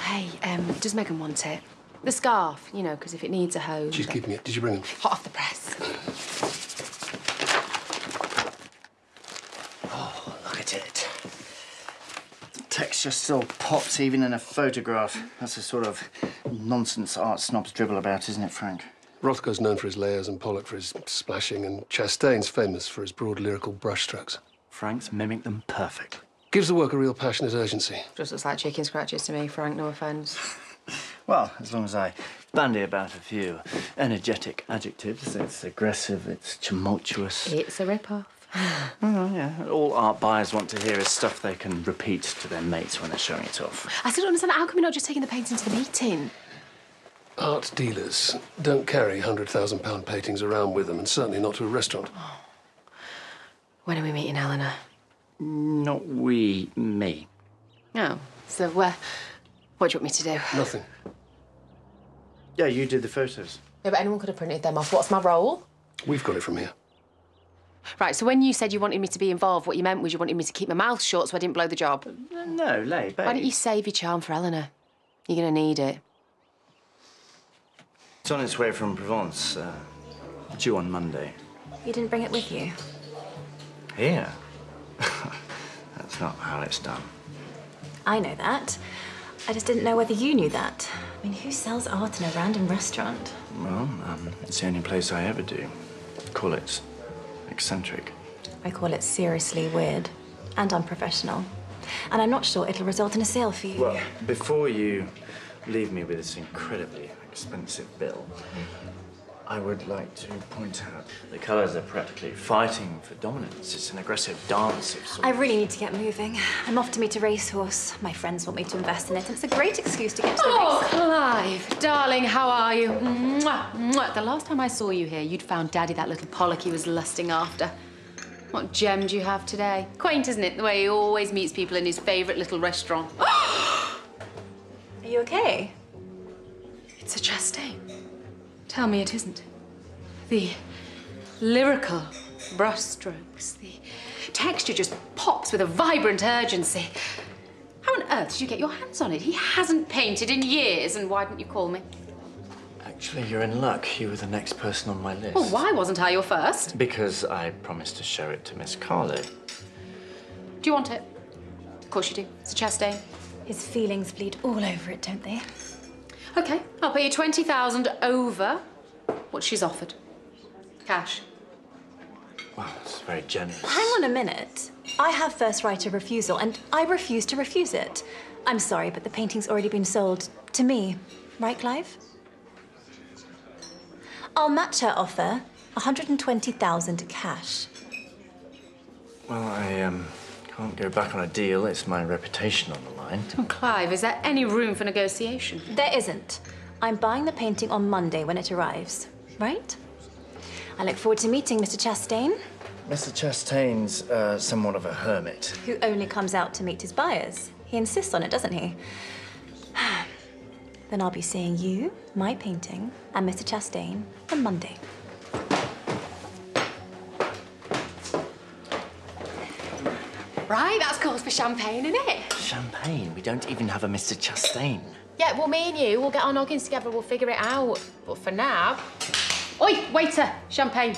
hey, does Megan want it? The scarf, you know, because if it needs a hose... She's keeping it. Did you bring them? Hot off the press. Oh, look at it. The texture still pops even in a photograph. That's the sort of nonsense art snobs dribble about, isn't it, Frank? Rothko's known for his layers and Pollock for his splashing, and Chastain's famous for his broad lyrical brushstrokes. Frank's mimic them perfectly. Gives the work a real passionate urgency. Just looks like chicken scratches to me, Frank, no offence. Well, as long as I bandy about a few energetic adjectives, it's aggressive, it's tumultuous. It's a rip-off. Oh, yeah. All art buyers want to hear is stuff they can repeat to their mates when they're showing it off. I still don't understand, how come you're not just taking the painting to the meeting? Art dealers don't carry £100,000 paintings around with them, and certainly not to a restaurant. Oh. When are we meeting Eleanor? Not we, me. Oh, so what do you want me to do? Nothing. Yeah, you did the photos. Yeah, but anyone could have printed them off. What's my role? We've got it from here. Right, so when you said you wanted me to be involved, what you meant was you wanted me to keep my mouth shut so I didn't blow the job. No, Ley, babe. Why don't you save your charm for Eleanor? You're going to need it. It's on its way from Provence, due on Monday. You didn't bring it with you? Here? That's not how it's done. I know that. I just didn't know whether you knew that. I mean, who sells art in a random restaurant? Well, it's the only place I ever do. Call it eccentric. I call it seriously weird and unprofessional. And I'm not sure it'll result in a sale for you. Well, before you leave me with this incredibly expensive bill, I would like to point out the colours are practically fighting for dominance. It's an aggressive dance of sorts. I really need to get moving. I'm off to meet a racehorse. My friends want me to invest in it, and it's a great excuse to get to the Oh, race. Clive, darling, how are you? Mwah, mwah. The last time I saw you here, you'd found Daddy that little Pollock he was lusting after. What gem do you have today? Quaint, isn't it, the way he always meets people in his favourite little restaurant. Are you okay? It's a Chastain. Tell me it isn't. The lyrical brushstrokes, the texture just pops with a vibrant urgency. How on earth did you get your hands on it? He hasn't painted in years, and why didn't you call me? Actually, you're in luck. You were the next person on my list. Well, why wasn't I your first? Because I promised to show it to Miss Carlo. Do you want it? Of course you do. It's a Chastain. His feelings bleed all over it, don't they? OK, I'll pay you 20,000 over what she's offered. Cash. Wow, that's very generous. Hang on a minute. I have first right of refusal, and I refuse to refuse it. I'm sorry, but the painting's already been sold to me. Right, Clive? I'll match her offer, 120,000 cash. Well, I can't go back on a deal. It's my reputation on the line. Oh, Clive, is there any room for negotiation? There isn't. I'm buying the painting on Monday when it arrives, right? I look forward to meeting Mr. Chastain. Mr. Chastain's somewhat of a hermit. Who only comes out to meet his buyers. He insists on it, doesn't he? Then I'll be seeing you, my painting, and Mr. Chastain on Monday. Right, that's cause for champagne, isn't it? Champagne? We don't even have a Mr. Chastain. Yeah, well, me and you, we'll get our noggins together, we'll figure it out. But for now... Oi, waiter, champagne.